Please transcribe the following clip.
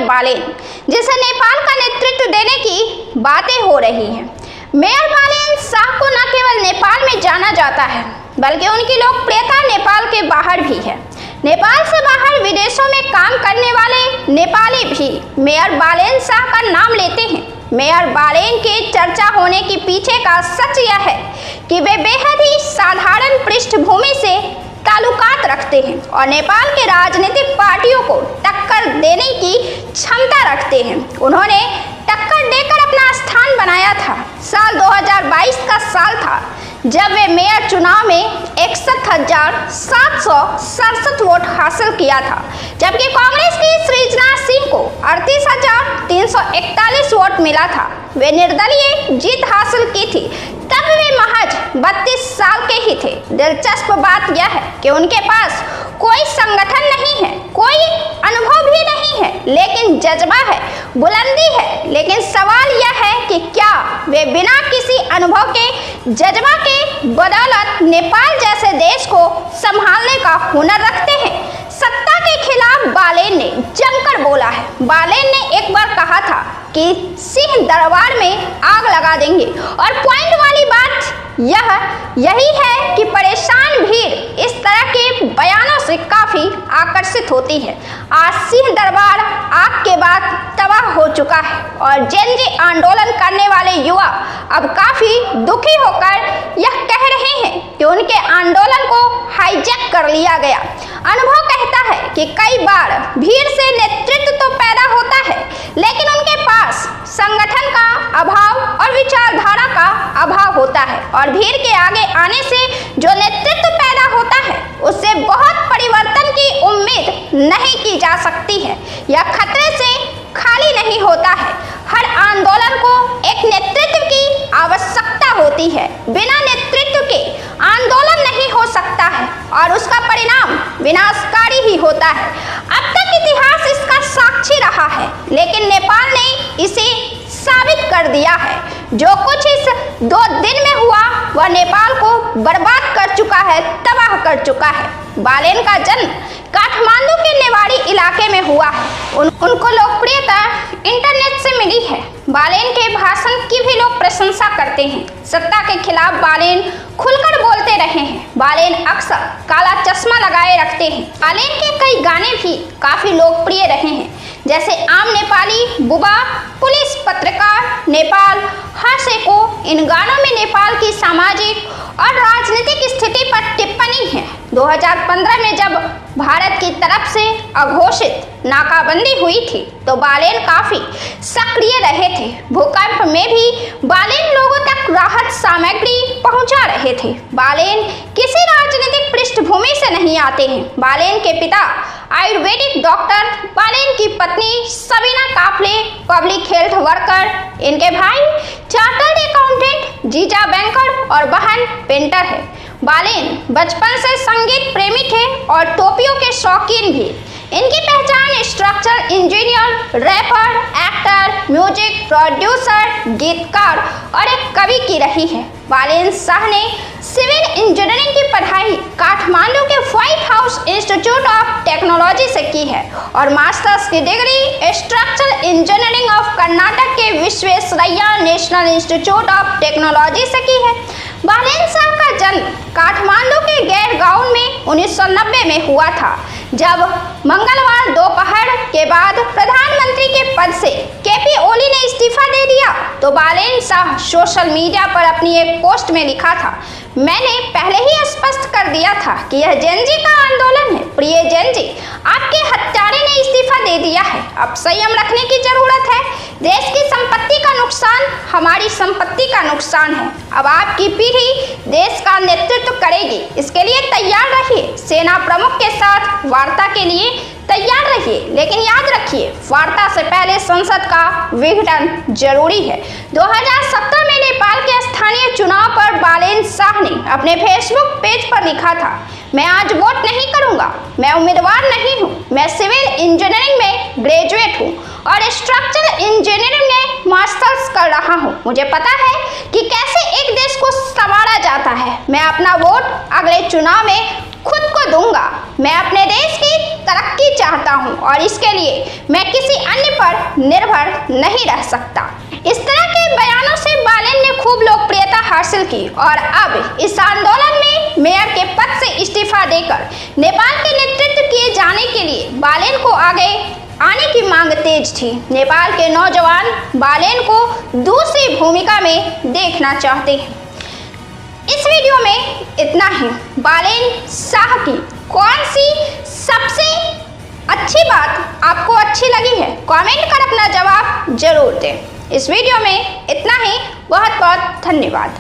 बालेन, जिसे नेपाल का नेतृत्व देने की बातें हो रही हैं। मेयर बालेन शाह को न केवल नेपाल में जाना जाता है, बल्कि उनकी लोकप्रियता नेपाल के बाहर भी है। नेपाल से बाहर विदेशों में काम करने वाले नेपाली भी मेयर बालेन शाह का नाम लेते हैं। मेयर बालेन के चर्चा होने के पीछे का सच यह है कि वे बेहद ही साधारण पृष्ठभूमि से ताल्लुकात रखते हैं और नेपाल के राजनीतिक पार्टियों को टक्कर देने की क्षमता रखते हैं। उन्होंने टक्कर देकर अपना स्थान बनाया था। साल 2022 का साल था जब वे मेयर चुनाव में 61,767 वोट हासिल किया था, जबकि कांग्रेस की सृजना सिंह को 38,341 वोट मिला था। वे निर्दलीय जीत हासिल की थी। तब वे महज 32 साल के ही थे। दिलचस्प बात यह है कि उनके पास कोई संगठन नहीं है, कोई अनुभव भी नहीं है, लेकिन जज्बा है, बुलंदी है। लेकिन सवाल यह है कि क्या वे बिना किसी अनुभव के जज्बा के बदौलत नेपाल जैसे देश को संभालने का हुनर रखते हैं? सत्ता के खिलाफ बालेन ने जमकर बोला है। बालेन ने एक बार कहा था कि सिंह दरबार में आग लगा देंगे, और पॉइंट वाली बात यही है कि परेशान भीड़ इस तरह के बयानों से काफी आकर्षित होती है। आज सिंह दरबार आग के बाद तबाह हो चुका है और जेनजी आंदोलन करने वाले युवा अब काफी दुखी होकर यह कह रहे हैं कि उनके आंदोलन को हाईजैक कर लिया गया। अनुभव कहता है कि कई बार भीड़ से नेतृत्व तो पैदा होता है, लेकिन उनके पास संगठन का अभाव और विचारधारा का अभाव होता है, और भीड़ के आगे आने से जो नेतृत्व पैदा होता है उससे बहुत परिवर्तन की उम्मीद नहीं की जा सकती है। यह खतरे से खाली नहीं होता है। हर आंदोलन को एक नेतृत्व की आवश्यकता होती है। बिना नेतृत्व के आंदोलन नहीं हो सकता है और उसका परिणाम विनाशकारी ही होता है। अब तक इतिहास इसका साक्षी रहा है, लेकिन नेपाल ने इसे साबित कर दिया है। जो कुछ इस 2 दिन में हुआ वह नेपाल को बर्बाद कर चुका है, तबाह कर चुका है। बालेन का जन्म काठमांडू के नेवाड़ी इलाके में हुआ है। उनको लोकप्रियता इंटरनेट से मिली है। बालेन के भाषण की भी लोग प्रशंसा करते हैं। सत्ता के खिलाफ बालेन खुलकर बोलते रहे हैं। बालेन अक्सर काला चश्मा लगाए रखते हैं। बालेन के कई गाने भी काफी लोकप्रिय रहे हैं, जैसे आम नेपाली, बुबा, पुलिस, पत्रकार, नेपाल, हर्षेको। इन गानों में नेपाल की सामाजिक और राजनीतिक स्थिति पर टिप्पणी है। 2015 में जब भारत की तरफ से अघोषित नाकाबंदी हुई थी तो बालेन काफी सक्रिय रहे थे। भूकंप में भी बालेन लोगों तक राहत सामग्री पहुंचा रहे थे। बालेन किसी राजनीतिक पृष्ठभूमि से नहीं आते हैं। बालेन के पिता आयुर्वेदिक डॉक्टर, बालेन की पत्नी सबीना काफले पब्लिक हेल्थ वर्कर, इनके भाई चार्टर्ड अकाउंटेंट, जीजा बैंकर और बहन पेंटर है। बालेन बचपन से संगीत प्रेमी थे और टोपियों के शौकीन भी। इनकी पहचान structural engineer, rapper, actor, music producer, गीतकार और एक कवि की रही है। बालेन शाह ने सिविल इंजीनियरिंग की पढ़ाई काठमांडू के white house institute of technology से की है और मास्टर्स की degree structural engineering of Karnataka के Visvesvaraya national institute of technology से की है। बालेन शाह का जन्म काठमांडू के गैर गांव में 1990 में हुआ था। जब मंगलवार दोपहर के बाद प्रधानमंत्री के पद से केपी ओली ने इस्तीफा दे दिया तो बालेन शाह सोशल मीडिया पर अपनी एक पोस्ट में लिखा था, मैंने पहले ही स्पष्ट कर दिया था कि यह जेनजी का आंदोलन है। प्रिय जेनजी, आपके हत्यारे ने इस्तीफा दे दिया है। अब संयम रखने की जरूरत है। देश की संपत्ति का नुकसान हमारी संपत्ति का नुकसान है। अब आपकी पीढ़ी देश का नेतृत्व करेगी, इसके लिए तैयार रहिए। सेना प्रमुख के साथ वार्ता के लिए तैयार रहिए, लेकिन याद रखिए वार्ता से पहले संसद का विघटन जरूरी है। 2017 में नेपाल के स्थानीय चुनाव पर बालेन शाह ने अपने फेसबुक पेज पर लिखा था, मैं आज वोट नहीं करूंगा, मैं उम्मीदवार नहीं हूं, मैं सिविल इंजीनियरिंग में ग्रेजुएट हूं और स्ट्रक्चरल इंजीनियरिंग में मास्टर्स कर रहा हूं। मुझे पता है कि कैसे एक देश को संवारा जाता है। मैं अपना वोट अगले चुनाव में खुद को दूंगा। मैं अपने देश की तरक्की चाहता हूं और इसके लिए मैं किसी अन्य पर निर्भर नहीं रह सकता। इस तरह के बयानों से बालेन ने खूब लोकप्रियता हासिल की और अब इस आंदोलन में मेयर के पद से इस्तीफा देकर नेपाल के नेतृत्व किए जाने के लिए बालेन को आगे आने की मांग तेज थी। नेपाल के नौजवान बालेन को दूसरी भूमिका में देखना चाहते हैं। इस वीडियो में इतना ही। बालेन शाह की कौन सी सबसे अच्छी बात आपको अच्छी लगी है, कमेंट कर अपना जवाब जरूर दें। इस वीडियो में इतना ही। बहुत बहुत धन्यवाद।